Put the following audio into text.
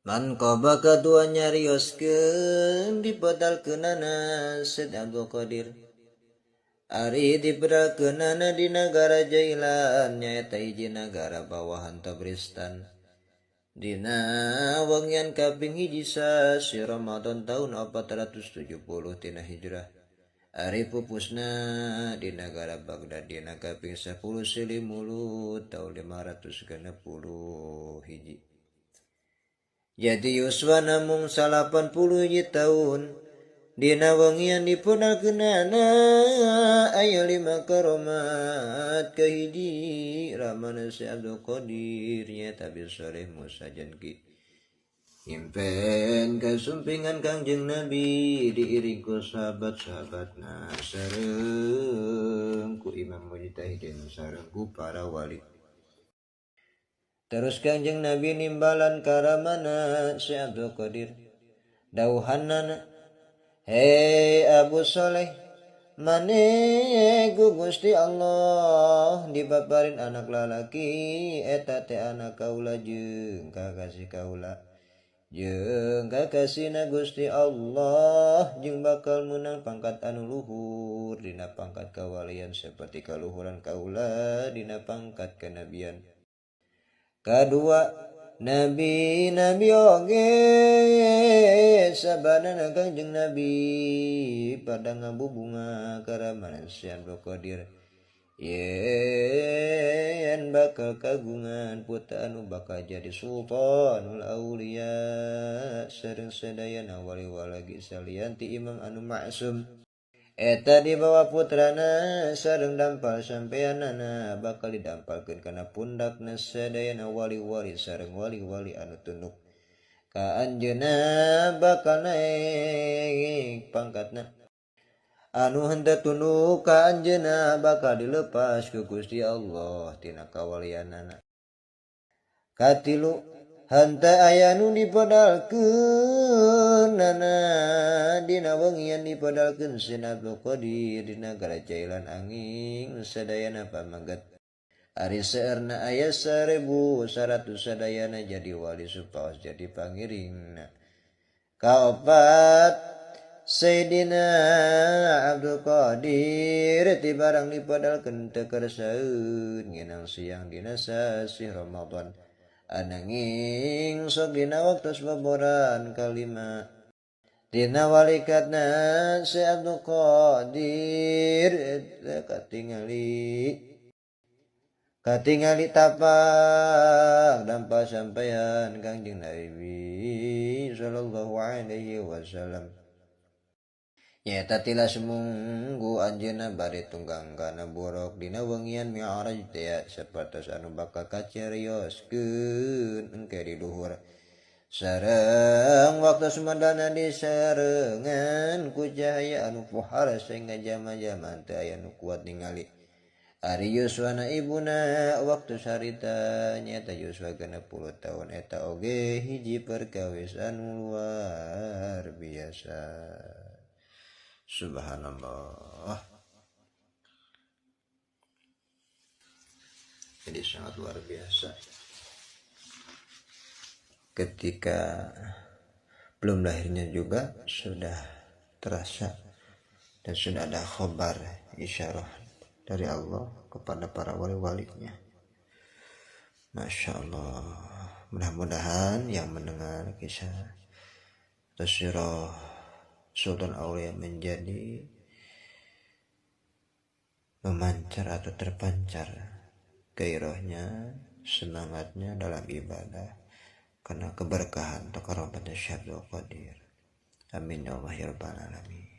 Man qaba kadua nyarioskeun dipedalkeunana Said Abdul Qadir. Ari dipedalkeunana di negara Jailan nyaeta hiji negara bawahan Tabristan. Dina wengian kaping hiji sasi Ramadan tahun 470 tina Hijrah. Ari pupusna di negara Baghdad dina kaping 10 Silih Mulud tahun 560 hiji. Jadi yuswa namung 80 hiji tahun. Dina wengian dipedalkeunana aya 5 karomat kahiji ramana Si Abdul Qadir nyaeta Bisoleh Musa Janki. Impen kasumpingan Kangjeng Nabi diiring ku sahabat-sahabatna sareng ku Imam Mujtahidin sareng ku para wali. Terus Kangjeng Nabi nimbalan karamana Si Abdul Qadir. Dauhanana, hei Abu Soleh, mane Gusti Allah dibabarin anak lalaki eta teh anak kaula jeung kakasih kaula. Jeung kakasihna Gusti Allah jeung bakal menang pangkat anu luhur dina pangkat kawalian seperti kaluhuran kaula dina pangkat kenabian. Kadua, Nabi oge sabana Kangjeng Nabi pada ngabubunga karamana Si Abdul Qadir. Yen bakal kagungan putra anu bakal jadi sultanul aulia sareng sadayana wali-wali salian ti Imam anu maksum. Eta dibawa putrana sareng dampal sampeanana bakal didampalkeun kana pundakna sadayana wali-wali sareng wali-wali anu tunduk ka anjeunna bakal naik pangkatna. Anu henteu tunduk ka anjeunna bakal dilepas ku Gusti Allah tina kawalianana. Katilu, henteu aya nu dipedalkeunana dina wengian dipedalkeun Si Abdul Qadir di negara Jailan angin sadayana pamaget. Ari seueurna aya 1100 sadayana jadi wali supaos jadi pangiringna. Kaopat, Sayyidina Abdul Qadir tibarang dipedalkeun teu kersaeun nginang siang dina sasi Ramadan. Ananging sok dina waktu sababoran kalima dina walikatna Si Abdul Qadir katingali tapak dampa sampean Kangjeng Nabi sallallahu alaihi wasallam. Nyaeta tilas munggu anjeunna bari tunggang kana borok dina wengian Mi'raj teh sapertos anu bakal kacarioskeun engke di luhur. Sareng waktu sumedana disarengan ku cahaya anu pohar sehingga jama-jama teu aya nu kuat ningali. Ari yuswana ibuna waktu sarita nyaeta yuswa 60 tahun eta oge hiji perkawis anu luar biasa. Subhanallah. Jadi sangat luar biasa. Ketika belum lahirnya juga sudah terasa dan sudah ada khabar isyarah dari Allah kepada para wali-walinya. Masya Allah. Mudah-mudahan yang mendengar kisah Tazkirah Sultan Aulia menjadi memancar atau terpancar gairahnya, semangatnya dalam ibadah karena keberkahan atau karamatnya Syekh Abdul Qadir. Amin ya Allah ya rabbal alamin.